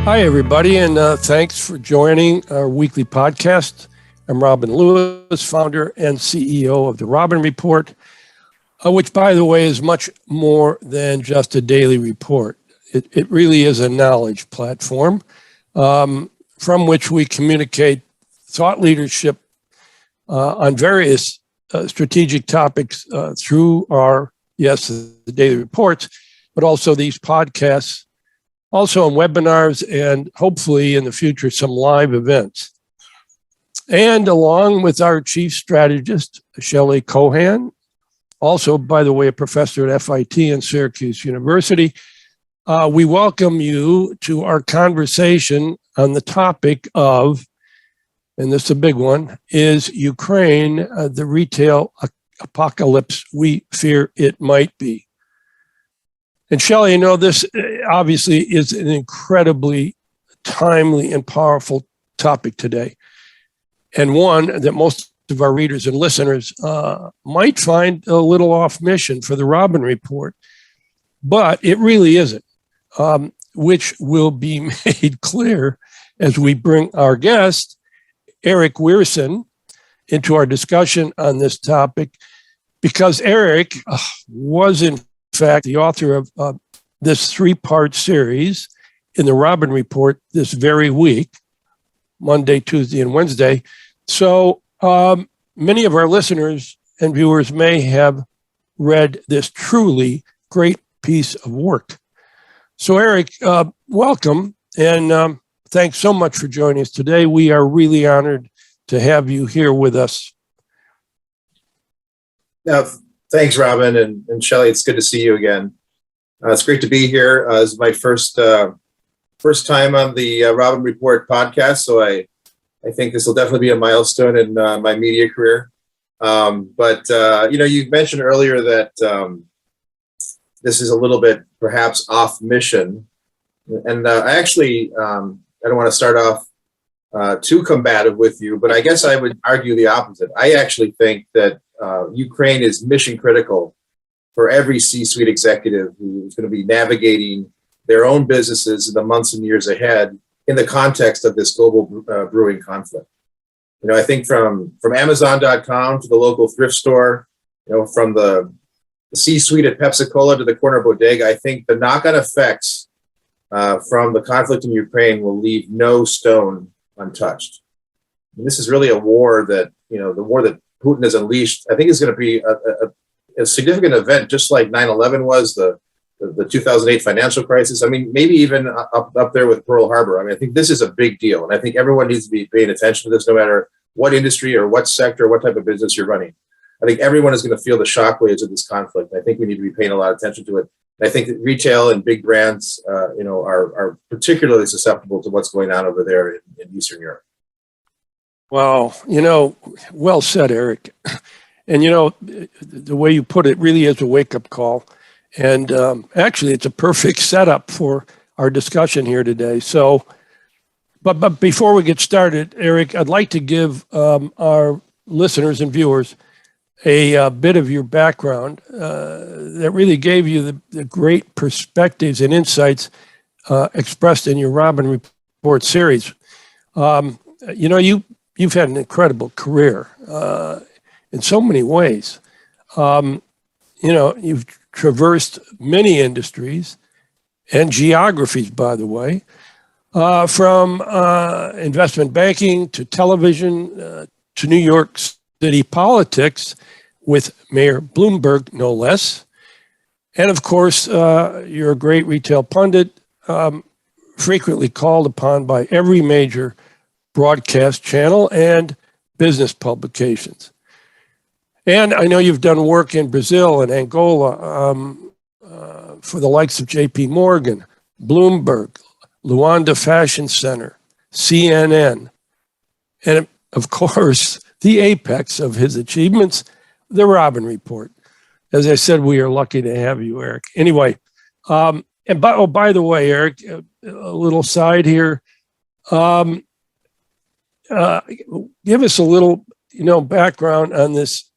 Hi, everybody, and thanks for joining our weekly podcast. I'm Robin Lewis, founder and CEO of the Robin Report, which, by the way, is much more than just a daily report. It really is a knowledge platform from which we communicate thought leadership on various strategic topics through our, the daily reports, but also these podcasts, also on webinars, and hopefully in the future, some live events. And along with our chief strategist, Shelley Cohan, also, by the way, a professor at FIT and Syracuse University, we welcome you to our conversation on the topic of, and this is a big one, is Ukraine the retail apocalypse we fear it might be? And Shelley, you know, this obviously is an incredibly timely and powerful topic today, and one that most of our readers and listeners might find a little off mission for the Robin Report, but it really isn't, which will be made clear as we bring our guest, Arick Wierson, into our discussion on this topic, because Arick was in fact the author of this three-part series in the Robin Report this very week, Monday, Tuesday, and Wednesday. So many of our listeners and viewers may have read this truly great piece of work. So Arick, welcome, and thanks so much for joining us today. We are really honored to have you here with us. Now, thanks, Robin and Shelley. It's good to see you again. It's great to be here. This is my first time on the Robin Report podcast, so I think this will definitely be a milestone in my media career. But you mentioned earlier that this is a little bit perhaps off mission, and I actually I don't want to start off too combative with you, but I guess I would argue the opposite. I actually think that Ukraine is mission critical for every C-suite executive who is going to be navigating their own businesses in the months and years ahead in the context of this global brewing conflict. You know, I think from Amazon.com to the local thrift store, from the C-suite at Pepsi-Cola to the corner bodega, I think the knock-on effects from the conflict in Ukraine will leave no stone untouched. And this is really a war that, the war that Putin has unleashed, I think is going to be a significant event, just like 9/11 was, the 2008 financial crisis. I mean, maybe even up there with Pearl Harbor. I mean, I think this is a big deal, and I think everyone needs to be paying attention to this, no matter what industry or what sector or what type of business you're running. I think everyone is going to feel the shockwaves of this conflict. I think we need to be paying a lot of attention to it. And I think that retail and big brands, are particularly susceptible to what's going on over there in Eastern Europe. Well, well said, Arick. And, the way you put it really is a wake-up call. And actually, it's a perfect setup for our discussion here today. So, but before we get started, Arick, I'd like to give our listeners and viewers a bit of your background that really gave you the great perspectives and insights expressed in your Robin Report series. You've had an incredible career in so many ways. You've traversed many industries and geographies, by the way, from investment banking to television to New York City politics with Mayor Bloomberg, no less. And of course, you're a great retail pundit, frequently called upon by every major broadcast channel and business publications. And I know you've done work in Brazil and Angola for the likes of J.P. Morgan, Bloomberg, Luanda Fashion Center, CNN, and of course, the apex of his achievements, the Robin Report. As I said, we are lucky to have you, Arick. Anyway, by the way, Arick, a little side here. Give us a little, background on this,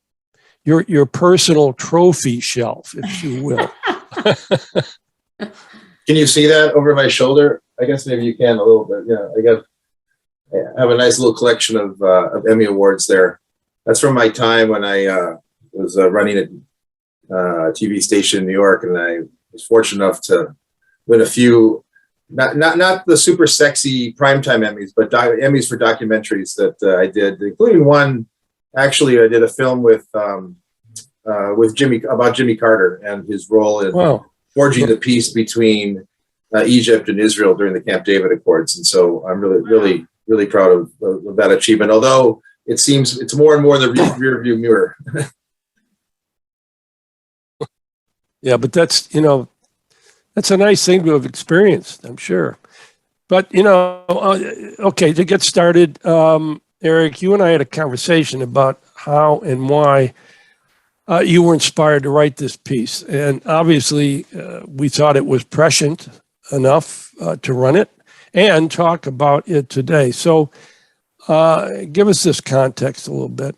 your personal trophy shelf, if you will. Can you see that over my shoulder? I guess maybe you can a little bit. Yeah, I have a nice little collection of Emmy awards there. That's from my time when I was running a TV station in New York, and I was fortunate enough to win a few, not the super sexy primetime Emmys, but Emmys for documentaries that I did, including one. Actually, I did a film with Jimmy Carter and his role in forging the peace between Egypt and Israel during the Camp David Accords, and so I'm really proud of that achievement. Although it seems it's more and more in the rear view mirror. Yeah, but that's a nice thing to have experienced, I'm sure. But okay, to get started, Arick, you and I had a conversation about how and why you were inspired to write this piece, and obviously we thought it was prescient enough to run it and talk about it today. So give us this context a little bit.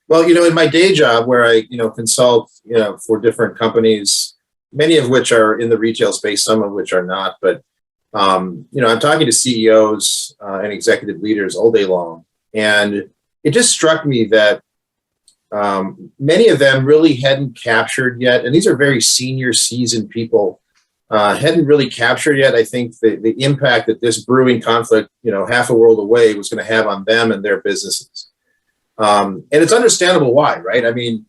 Well, in my day job where I, consult, for different companies, many of which are in the retail space, some of which are not, but, I'm talking to CEOs and executive leaders all day long. And it just struck me that many of them really hadn't captured yet, and these are very senior, seasoned people, hadn't really captured yet, I think, the impact that this brewing conflict, half a world away, was going to have on them and their businesses. And it's understandable why, right? I mean,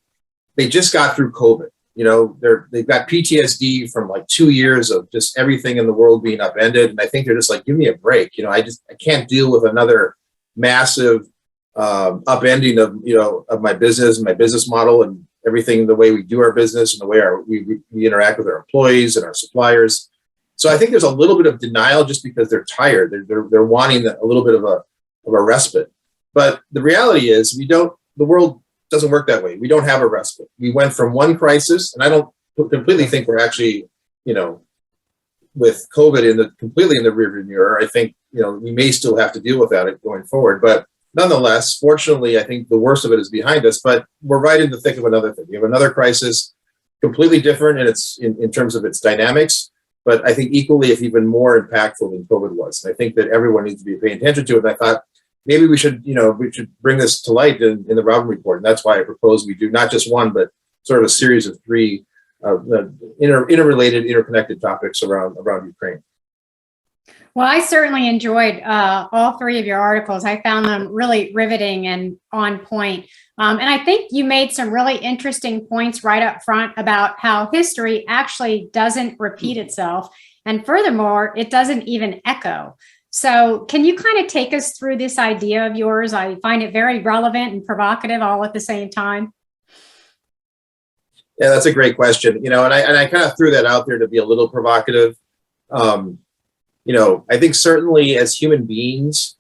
they just got through COVID. They've got PTSD from like 2 years of just everything in the world being upended. And I think they're just like, give me a break. I can't deal with another massive upending of my business and my business model and everything, the way we do our business and the way we interact with our employees and our suppliers. So I think there's a little bit of denial just because they're tired. They're wanting a little bit of a respite. But the reality is the world doesn't work that way. We don't have a respite. We went from one crisis, and I don't completely think we're actually, with COVID completely in the rearview mirror. I think, we may still have to deal with that going forward. But nonetheless, fortunately, I think the worst of it is behind us, but we're right in the thick of another thing. We have another crisis, completely different in terms of its dynamics, but I think equally, if even more impactful than COVID was. And I think that everyone needs to be paying attention to it. And I thought, maybe we should bring this to light in the Robin Report. And that's why I propose we do not just one, but sort of a series of three interrelated, interconnected topics around Ukraine. Well, I certainly enjoyed all three of your articles. I found them really riveting and on point. And I think you made some really interesting points right up front about how history actually doesn't repeat itself. And furthermore, it doesn't even echo. So can you kind of take us through this idea of yours? I find it very relevant and provocative all at the same time. Yeah, that's a great question. And I kind of threw that out there to be a little provocative. I think certainly as human beings,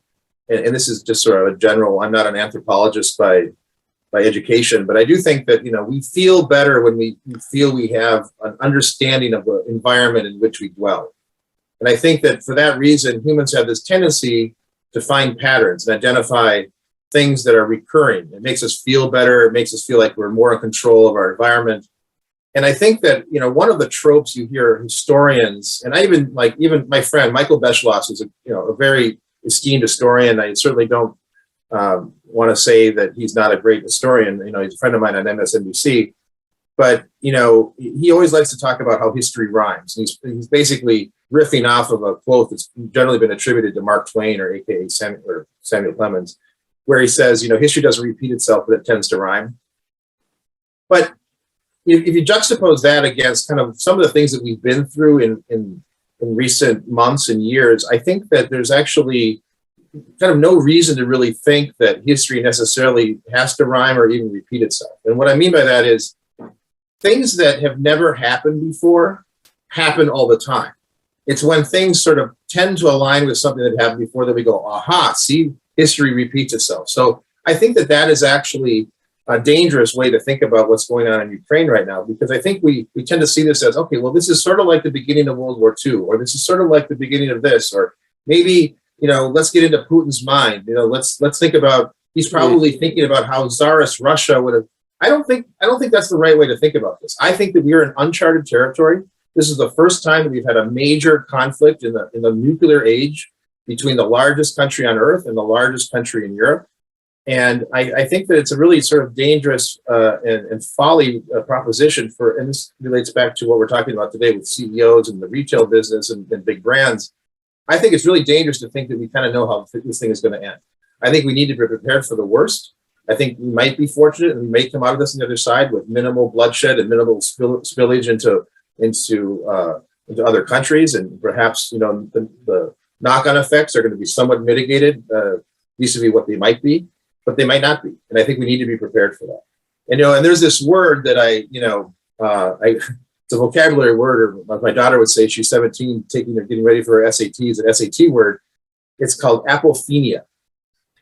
and this is just sort of a general, I'm not an anthropologist by education, but I do think that, we feel better when we feel we have an understanding of the environment in which we dwell. And I think that for that reason, humans have this tendency to find patterns and identify things that are recurring. It makes us feel better. It makes us feel like we're more in control of our environment. And I think that, one of the tropes you hear historians, and even my friend, Michael Beschloss, who's a very esteemed historian. I certainly don't want to say that he's not a great historian. He's a friend of mine on MSNBC. But, he always likes to talk about how history rhymes. He's basically riffing off of a quote that's generally been attributed to Mark Twain or AKA Samuel Clemens, where he says, history doesn't repeat itself, but it tends to rhyme. But if you juxtapose that against kind of some of the things that we've been through in recent months and years, I think that there's actually kind of no reason to really think that history necessarily has to rhyme or even repeat itself. And what I mean by that is things that have never happened before happen all the time. It's when things sort of tend to align with something that happened before that we go, aha, see, history repeats itself. So I think that is actually a dangerous way to think about what's going on in Ukraine right now, because I think we tend to see this as, okay, well, this is sort of like the beginning of World War II, or this is sort of like the beginning of this, or maybe, let's get into Putin's mind. Let's think about, he's probably thinking about how Tsarist Russia would have. I don't think that's the right way to think about this. I think that we're in uncharted territory. This is the first time that we've had a major conflict in the nuclear age between the largest country on Earth and the largest country in Europe. And I think that it's a really sort of dangerous and folly proposition and this relates back to what we're talking about today with CEOs and the retail business and big brands. I think it's really dangerous to think that we kind of know how this thing is going to end. I think we need to be prepared for the worst. I think we might be fortunate and we may come out of this on the other side with minimal bloodshed and minimal spillage into other countries, and perhaps the knock-on effects are going to be somewhat mitigated vis-a-vis what they might be, but they might not be. And I think we need to be prepared for that. And and there's this word that it's a vocabulary word, or my daughter would say, she's 17, getting ready for her SATs, an SAT word. It's called apophenia.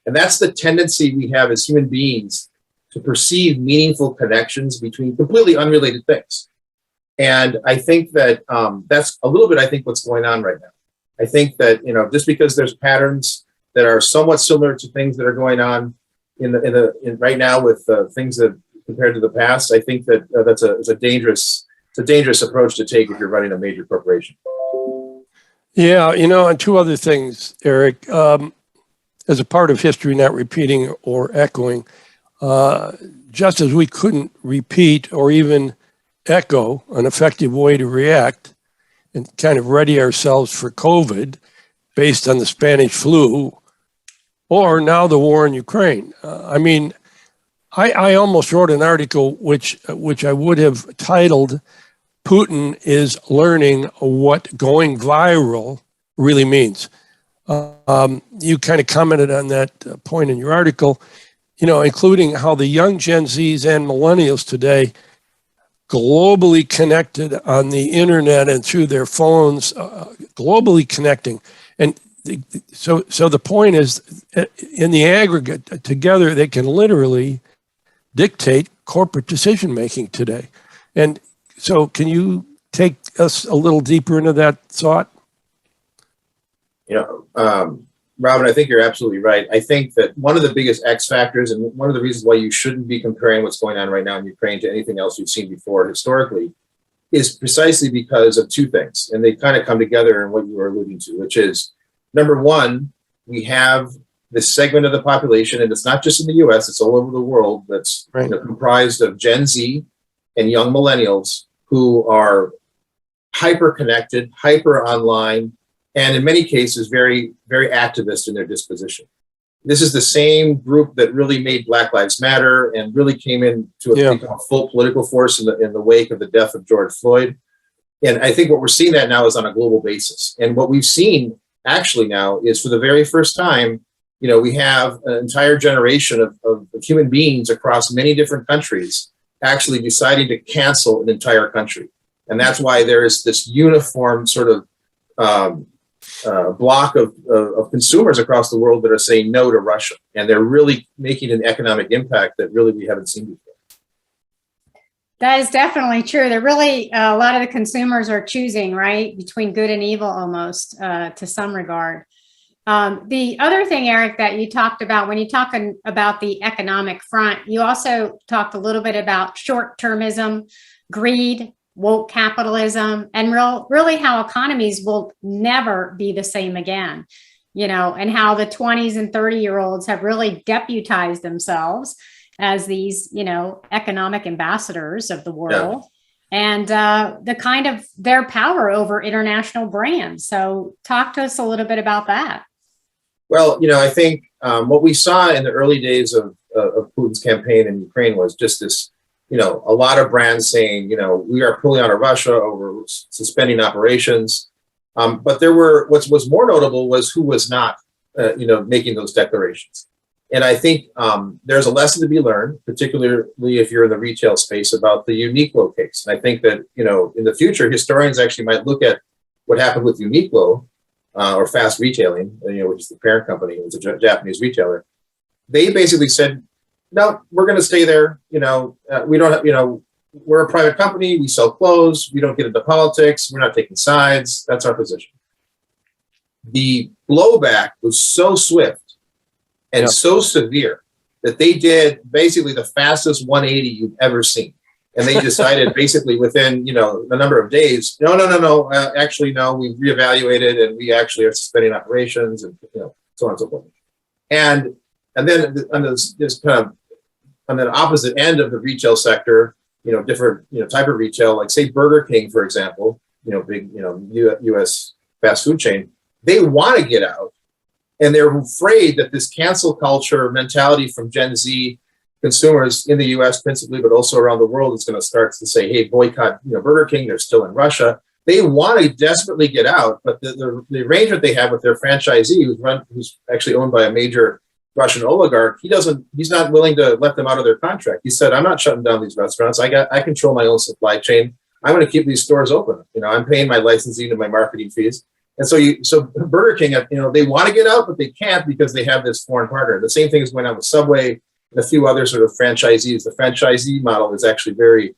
And that's the tendency we have as human beings to perceive meaningful connections between completely unrelated things. And I think that that's a little bit, I think, what's going on right now. I think that, just because there's patterns that are somewhat similar to things that are going on in right now with things that compared to the past, I think that it's a dangerous approach to take if you're running a major corporation. Yeah, and two other things, Arick. As a part of history not repeating or echoing, just as we couldn't repeat or even echo an effective way to react and kind of ready ourselves for COVID based on the Spanish flu or now the war in Ukraine. I almost wrote an article which I would have titled "Putin is Learning What Going Viral Really Means." You kind of commented on that point in your article, including how the young Gen Zs and millennials today globally connected on the internet and through their phones, globally connecting. And so the point is, in the aggregate, together, they can literally dictate corporate decision-making today. And so can you take us a little deeper into that thought? Robin, I think you're absolutely right. I think that one of the biggest X factors and one of the reasons why you shouldn't be comparing what's going on right now in Ukraine to anything else you've seen before historically is precisely because of two things. And they kind of come together in what you were alluding to, which is, number one, we have this segment of the population, and it's not just in the US, it's all over the world, that's comprised of Gen Z and young millennials who are hyper connected, hyper online, and in many cases, very, very activist in their disposition. This is the same group that really made Black Lives Matter and really came into a full political force in the wake of the death of George Floyd. And I think what we're seeing that now is on a global basis. And what we've seen actually now is, for the very first time, we have an entire generation of human beings across many different countries actually deciding to cancel an entire country. And that's why there is this uniform sort of block of consumers across the world that are saying no to Russia. And they're really making an economic impact that really we haven't seen before. That is definitely true. They're really, a lot of the consumers are choosing, right, between good and evil almost, to some regard. The other thing, Arick, that you talked about when you're talking about the economic front, you also talked a little bit about short-termism, greed, woke capitalism, and really how economies will never be the same again, and how the 20s and 30-year-olds have really deputized themselves as these, economic ambassadors of the world, and the kind of their power over international brands. So talk to us a little bit about that. Well, I think what we saw in the early days of Putin's campaign in Ukraine was just this, a lot of brands saying, we are pulling out of Russia, or we're suspending operations. But there were, what was more notable was who was not, making those declarations. And I think there's a lesson to be learned, particularly if you're in the retail space, about the Uniqlo case. And I think that, in the future, historians actually might look at what happened with Uniqlo, or Fast Retailing, which is the parent company, it's a Japanese retailer. They basically said, no, we're going to stay there. We don't have, we're a private company. We sell clothes. We don't get into politics. We're not taking sides. That's our position. The blowback was so swift and so severe that they did basically the fastest 180 you've ever seen. And they decided basically within, a number of days, no, actually, no, we reevaluated and we actually are suspending operations and, so on and so forth. And then on this kind of, on the opposite end of the retail sector, different, type of retail, like say Burger King, for example, big, US fast food chain, they want to get out. And they're afraid that this cancel culture mentality from Gen Z consumers in the US principally, but also around the world is going to start to say, hey, boycott, Burger King, they're still in Russia. They want to desperately get out, but the arrangement they have with their franchisee, who's actually owned by a major Russian oligarch, he's not willing to let them out of their contract. He said, I'm not shutting down these restaurants. I control my own supply chain. I'm going to keep these stores open. I'm paying my licensing and my marketing fees. And so Burger King, they want to get out, but they can't because they have this foreign partner. The same thing is going on with Subway and a few other sort of franchisees. The franchisee model is actually very,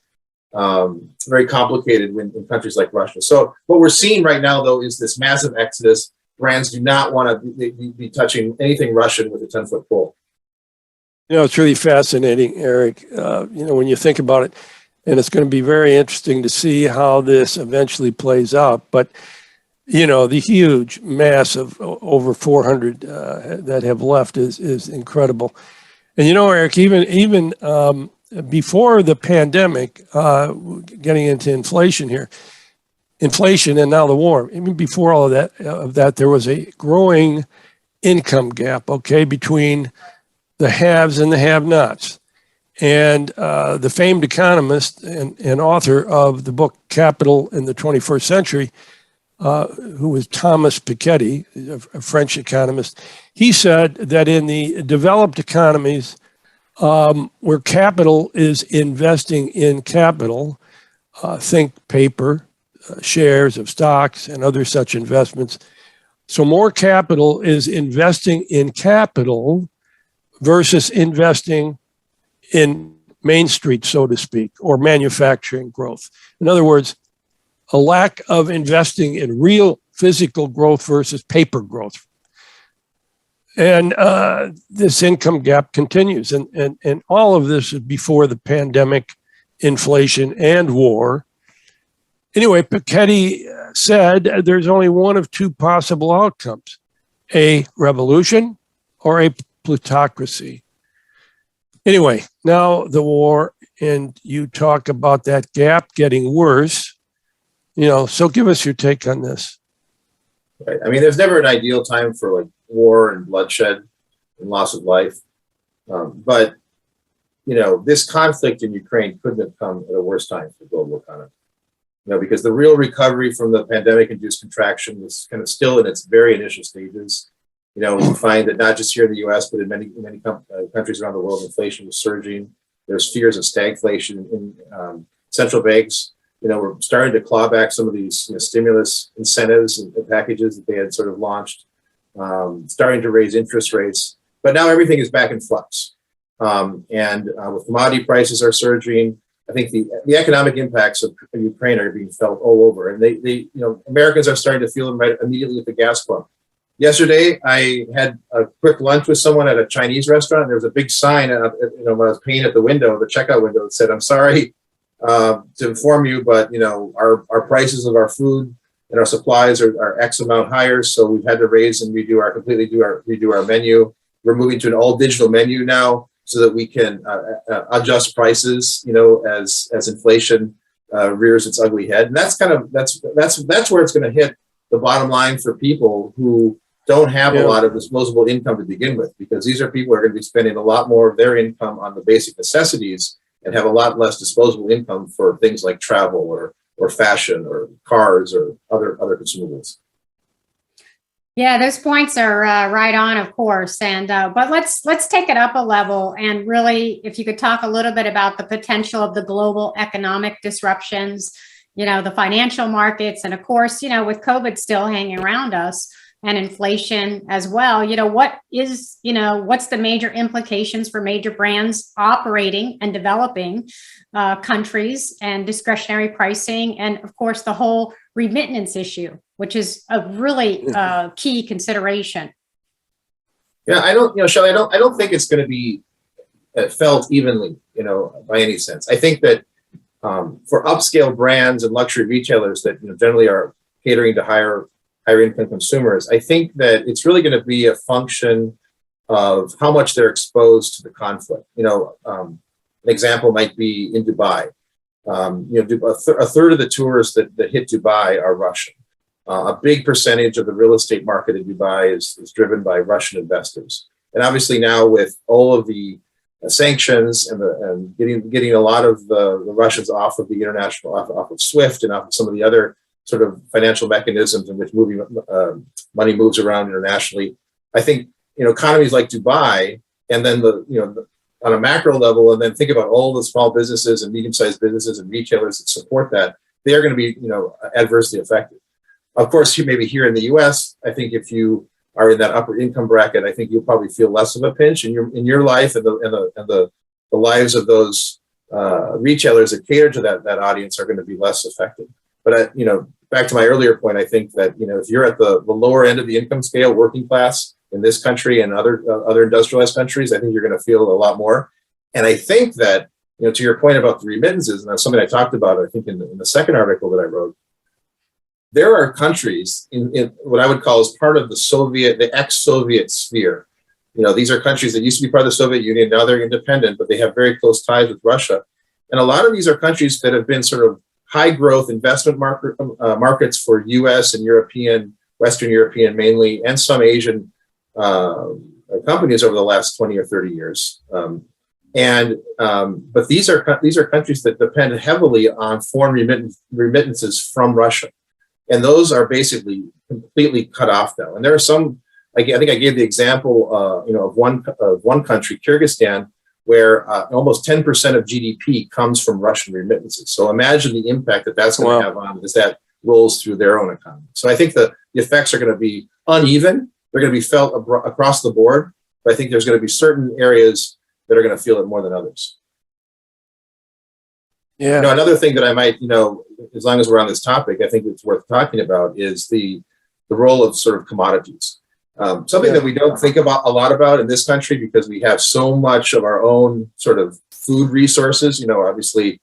very complicated in countries like Russia. So what we're seeing right now, though, is this massive exodus. Brands do not want to be touching anything Russian with a 10-foot pole. It's really fascinating, Arick. When you think about it, and it's going to be very interesting to see how this eventually plays out. But the huge mass of over 400 that have left is incredible. And Arick, even before the pandemic, getting into inflation and now the war, even before all of that, there was a growing income gap, between the haves and the have-nots. And the famed economist and author of the book Capital in the 21st Century, who was Thomas Piketty, a French economist, he said that in the developed economies where capital is investing in capital, think paper, shares of stocks and other such investments. So more capital is investing in capital versus investing in Main Street, so to speak, or manufacturing growth. In other words, a lack of investing in real physical growth versus paper growth. And this income gap continues. And all of this is before the pandemic, inflation, and war. Anyway, Piketty said there's only one of two possible outcomes, a revolution or a plutocracy. Anyway, now the war, and you talk about that gap getting worse. So give us your take on this. Right. I mean, there's never an ideal time for war and bloodshed and loss of life. But this conflict in Ukraine couldn't have come at a worse time for the global economy. Because the real recovery from the pandemic-induced contraction was kind of still in its very initial stages. We find that not just here in the U.S., but in many countries around the world, inflation was surging. There's fears of stagflation in central banks. We're starting to claw back some of these stimulus incentives and packages that they had sort of launched, starting to raise interest rates. But now everything is back in flux. And with commodity prices are surging, I think the economic impacts of Ukraine are being felt all over. And they Americans are starting to feel them right immediately at the gas pump. Yesterday, I had a quick lunch with someone at a Chinese restaurant. And there was a big sign, when I was paying at the window, the checkout window, that said, "I'm sorry to inform you, but our prices of our food and our supplies are X amount higher, so we've had to raise and redo our menu. We're moving to an all digital menu now, so that we can adjust prices, as inflation rears its ugly head." And that's where it's going to hit the bottom line for people who don't have a lot of disposable income to begin with, because these are people who are going to be spending a lot more of their income on the basic necessities and have a lot less disposable income for things like travel or fashion or cars or other consumables. Yeah, those points are right on, of course. And but let's take it up a level and really, if you could talk a little bit about the potential of the global economic disruptions, the financial markets, and of course, with COVID still hanging around us and inflation as well, what's the major implications for major brands operating and developing countries, and discretionary pricing, and of course the whole remittance issue, which is a really key consideration. Yeah, I don't, Shelley, I don't think it's going to be felt evenly, by any sense. I think that for upscale brands and luxury retailers that generally are catering to higher income consumers, I think that it's really going to be a function of how much they're exposed to the conflict. An example might be in Dubai. A third of the tourists that hit Dubai are Russian. A big percentage of the real estate market in Dubai is driven by Russian investors. And obviously now with all of the sanctions and getting a lot of the Russians off of the international, off of SWIFT and off of some of the other sort of financial mechanisms in which money moves around internationally, I think economies like Dubai, and then on a macro level, and then think about all the small businesses and medium-sized businesses and retailers that support that, they are going to be adversely affected. Of course, maybe here in the U.S., I think if you are in that upper income bracket, I think you'll probably feel less of a pinch in your life and the lives of those retailers that cater to that audience are going to be less affected. But back to my earlier point, I think that if you're at the lower end of the income scale, working class in this country and other industrialized countries, I think you're going to feel a lot more. And I think that to your point about the remittances, and that's something I talked about, I think in the second article that I wrote. There are countries in what I would call as part of the ex-Soviet sphere. These are countries that used to be part of the Soviet Union. Now they're independent, but they have very close ties with Russia. And a lot of these are countries that have been sort of high growth investment markets for US and European, Western European mainly, and some Asian companies over the last 20 or 30 years. But these are countries that depend heavily on foreign remittances from Russia. And those are basically completely cut off now. And there are some, I think I gave the example, of one country, Kyrgyzstan, where almost 10% of GDP comes from Russian remittances. So imagine the impact that's going to have on as that rolls through their own economy. So I think the effects are going to be uneven. They're going to be felt across the board. But I think there's going to be certain areas that are going to feel it more than others. Yeah. Another thing that I might, as long as we're on this topic, I think it's worth talking about is the role of sort of commodities. Something that we don't think about a lot about in this country because we have so much of our own sort of food resources. Obviously,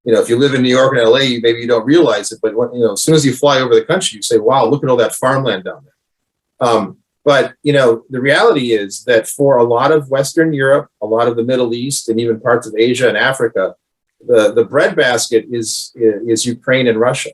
if you live in New York and LA, maybe you don't realize it, but as soon as you fly over the country, you say, "Wow, look at all that farmland down there." But the reality is that for a lot of Western Europe, a lot of the Middle East, and even parts of Asia and Africa, the breadbasket is Ukraine and Russia,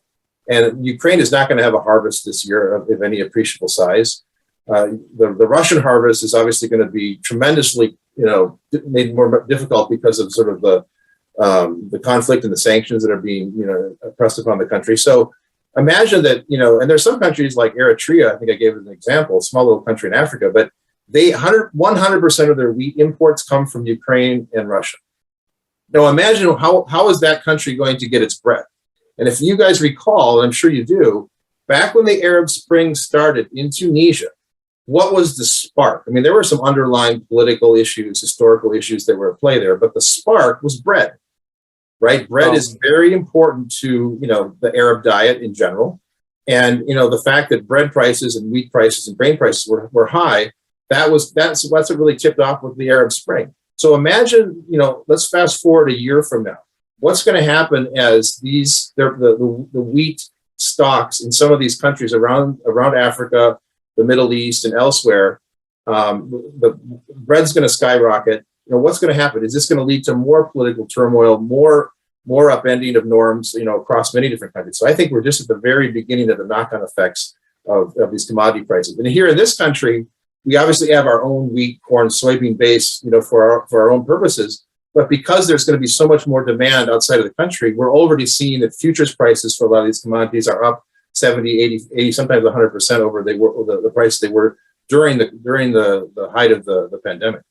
and Ukraine is not going to have a harvest this year of any appreciable size. The Russian harvest is obviously going to be tremendously, made more difficult because of sort of the conflict and the sanctions that are being, pressed upon the country. So imagine that, and there's some countries like Eritrea, I think I gave as an example, a small little country in Africa, but 100% of their wheat imports come from Ukraine and Russia. Now imagine how is that country going to get its bread? And if you guys recall, and I'm sure you do, back when the Arab Spring started in Tunisia, what was the spark? I mean, there were some underlying political issues, historical issues that were at play there, but the spark was bread, right? Bread is very important to, the Arab diet in general. And, the fact that bread prices and wheat prices and grain prices were high, that's what really tipped off with the Arab Spring. So imagine, let's fast forward a year from now. What's going to happen as the wheat stocks in some of these countries around Africa, the Middle East, and elsewhere, the bread's going to skyrocket. What's going to happen? Is this going to lead to more political turmoil, more upending of norms, across many different countries? So I think we're just at the very beginning of the knock-on effects of these commodity prices. And here in this country, we obviously have our own wheat, corn, soybean base, for our own purposes. But because there's going to be so much more demand outside of the country, we're already seeing that futures prices for a lot of these commodities are up 70, 80, sometimes 100% over the price they were during the height of the pandemic.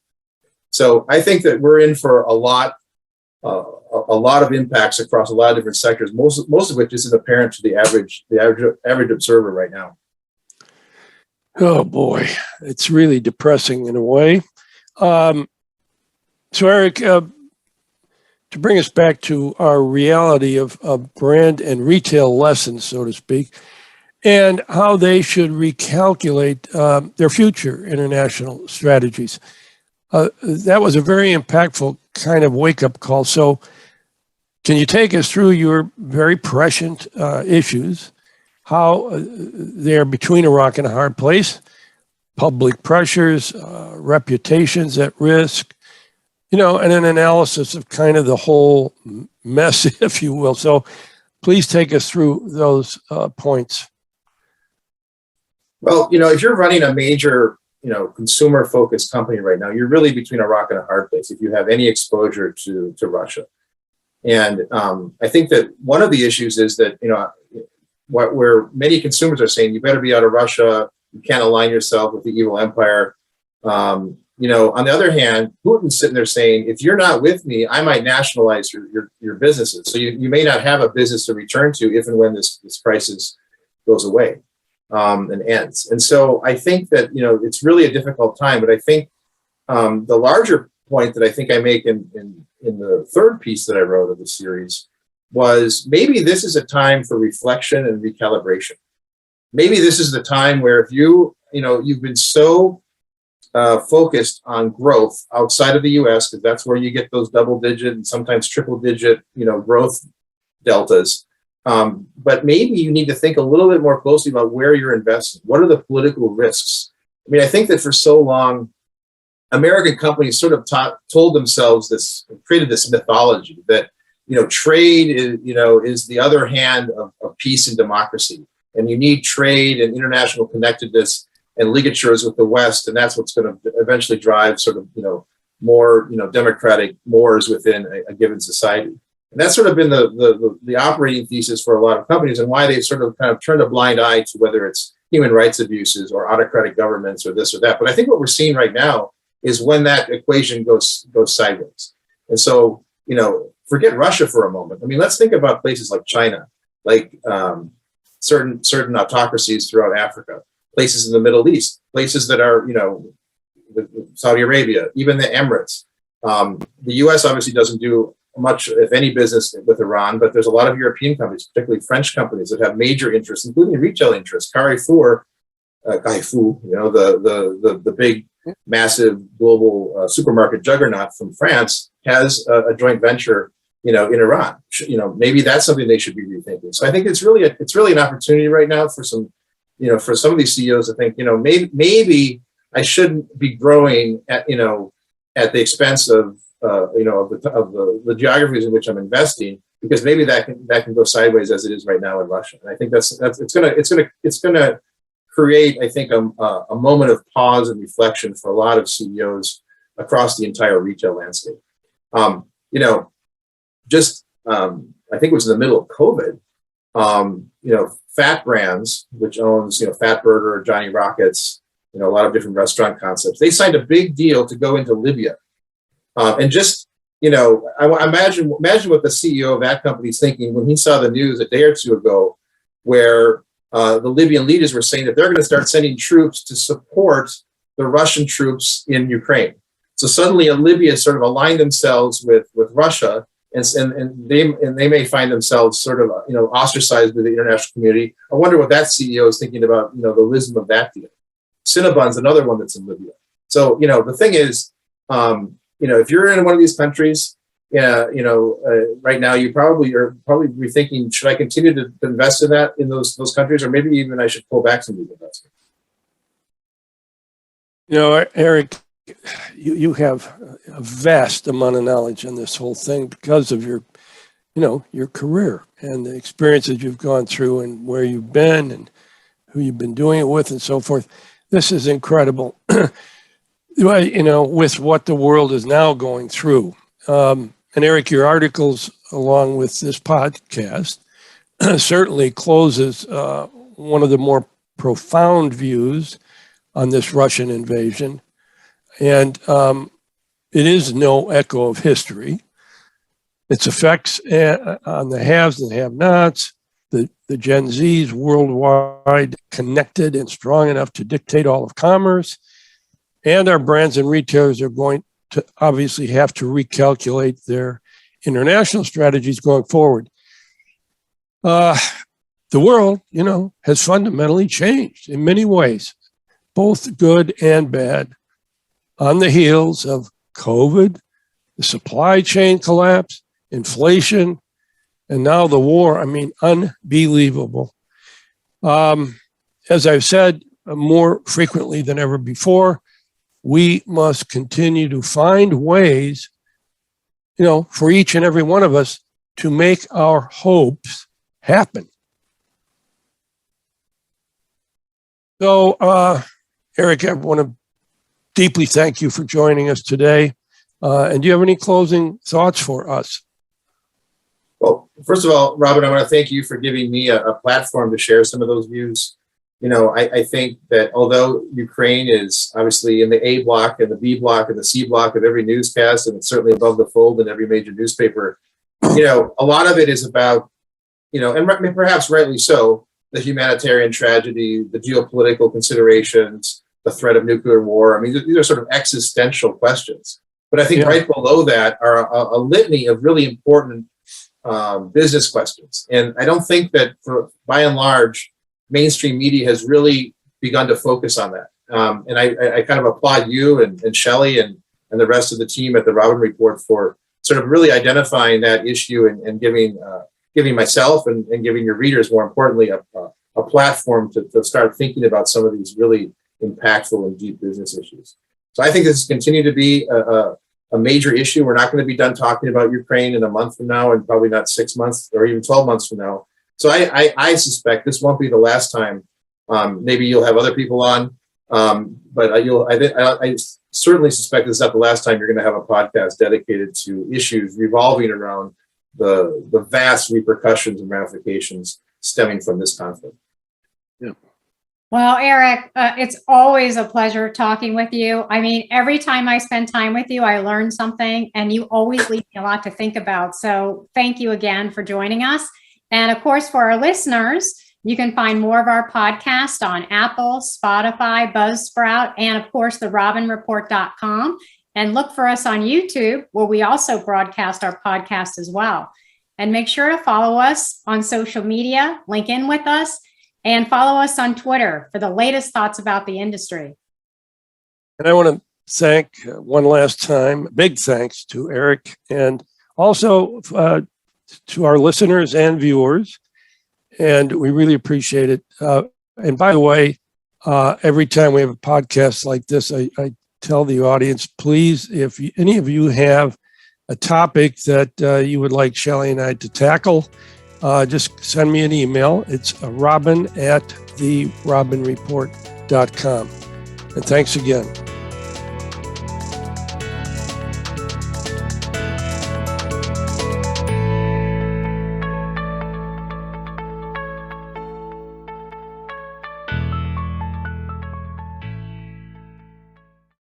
So I think that we're in for a lot of impacts across a lot of different sectors, most of which isn't apparent to the average observer right now. Oh boy, it's really depressing in a way. So Arick, to bring us back to our reality of brand and retail lessons, so to speak, and how they should recalculate their future international strategies. That was a very impactful kind of wake-up call. So Can you take us through your very prescient issues, how they're between a rock and a hard place, public pressures, reputations at risk, and an analysis of kind of the whole mess, if you will. So please take us through those points. Well, if you're running a major, consumer-focused company right now, you're really between a rock and a hard place if you have any exposure to Russia. And I think that one of the issues is that, where many consumers are saying, you better be out of Russia, you can't align yourself with the evil empire. On the other hand, Putin's sitting there saying, if you're not with me, I might nationalize your businesses. So you may not have a business to return to if and when this crisis goes away and ends. And so I think that, it's really a difficult time. But I think the larger point that I think I make in the third piece that I wrote of the series was maybe this is a time for reflection and recalibration. Maybe this is the time where if you've been so focused on growth outside of the U.S., because that's where you get those double-digit and sometimes triple-digit, growth deltas. But maybe you need to think a little bit more closely about where you're investing. What are the political risks? I mean, I think that for so long, American companies sort of told themselves created this mythology that, trade is the other hand of peace and democracy. And you need trade and international connectedness and ligatures with the West. And that's what's going to eventually drive sort of, more, democratic mores within a given society. And that's sort of been the operating thesis for a lot of companies and why they've sort of kind of turned a blind eye to whether it's human rights abuses or autocratic governments or this or that. But I think what we're seeing right now is when that equation goes sideways. And so, forget Russia for a moment. I mean, let's think about places like China, like certain autocracies throughout Africa, places in the Middle East, places that are, Saudi Arabia, even the Emirates. The U.S. obviously doesn't do much, if any, business with Iran, but there's a lot of European companies, particularly French companies, that have major interests, including retail interests. Carrefour, the big, massive global supermarket juggernaut from France, has a joint venture, in Iran. Maybe that's something they should be rethinking. So I think it's really an opportunity right now for some of these CEOs to think, maybe I shouldn't be growing at the expense of the geographies in which I'm investing, because maybe that can go sideways as it is right now in Russia. And I think it's gonna create, I think, a moment of pause and reflection for a lot of CEOs across the entire retail landscape. I think it was in the middle of COVID. Fat Brands, which owns Fat Burger, Johnny Rockets, a lot of different restaurant concepts, they signed a big deal to go into Libya. And just, I imagine what the CEO of that company is thinking when he saw the news a day or two ago, where the Libyan leaders were saying that they're going to start sending troops to support the Russian troops in Ukraine. So suddenly Libya sort of aligned themselves with Russia, and they may find themselves sort of ostracized by the international community. I wonder what that CEO is thinking about the wisdom of that deal. Cinnabon's another one that's in Libya. So the thing is, if you're in one of these countries, right now you probably be thinking, should I continue to invest in those countries, or maybe even I should pull back some of these investments? Arick, you have a vast amount of knowledge on this whole thing because of your career and the experiences you've gone through and where you've been and who you've been doing it with and so forth. This is incredible. With what the world is now going through. And Arick, your articles along with this podcast certainly closes one of the more profound views on this Russian invasion. And it is no echo of history. Its effects on the haves and have-nots, the Gen Zs worldwide connected and strong enough to dictate all of commerce. And our brands and retailers are going to obviously have to recalculate their international strategies going forward. The world, has fundamentally changed in many ways, both good and bad, on the heels of COVID, the supply chain collapse, inflation, And now the war, I mean, unbelievable. As I've said more frequently than ever before, we must continue to find ways, for each and every one of us to make our hopes happen. So, Arick, I want to deeply thank you for joining us today. And do you have any closing thoughts for us? Well, first of all, Robin, I want to thank you for giving me a platform to share some of those views. I think that although Ukraine is obviously in the A block and the B block and the C block of every newscast, and it's certainly above the fold in every major newspaper, a lot of it is about, and perhaps rightly so, the humanitarian tragedy, the geopolitical considerations, the threat of nuclear war. I mean, these are sort of existential questions. But I think right below that are a litany of really important business questions. And I don't think that, by and large, mainstream media has really begun to focus on that. And I kind of applaud you and Shelley and the rest of the team at the Robin Report for sort of really identifying that issue and giving myself and giving your readers, more importantly, a platform to start thinking about some of these really impactful and deep business issues. So I think this will continue to be a major issue. We're not going to be done talking about Ukraine in a month from now, and probably not 6 months or even 12 months from now. So I suspect this won't be the last time. Maybe you'll have other people on, but I certainly suspect this is not the last time you're going to have a podcast dedicated to issues revolving around the vast repercussions and ramifications stemming from this conflict. Yeah. Well, Arick, it's always a pleasure talking with you. I mean, every time I spend time with you, I learn something, and you always leave me a lot to think about. So thank you again for joining us. And of course, for our listeners, you can find more of our podcast on Apple, Spotify, Buzzsprout, and of course, therobinreport.com. And look for us on YouTube, where we also broadcast our podcast as well. And make sure to follow us on social media, link in with us, and follow us on Twitter for the latest thoughts about the industry. And I want to thank one last time, big thanks to Arick, and also to our listeners and viewers. And we really appreciate it. And by the way, every time we have a podcast like this, I tell the audience, please, if any of you have a topic that you would like Shelley and I to tackle, just send me an email. It's robin@therobinreport.com. And thanks again.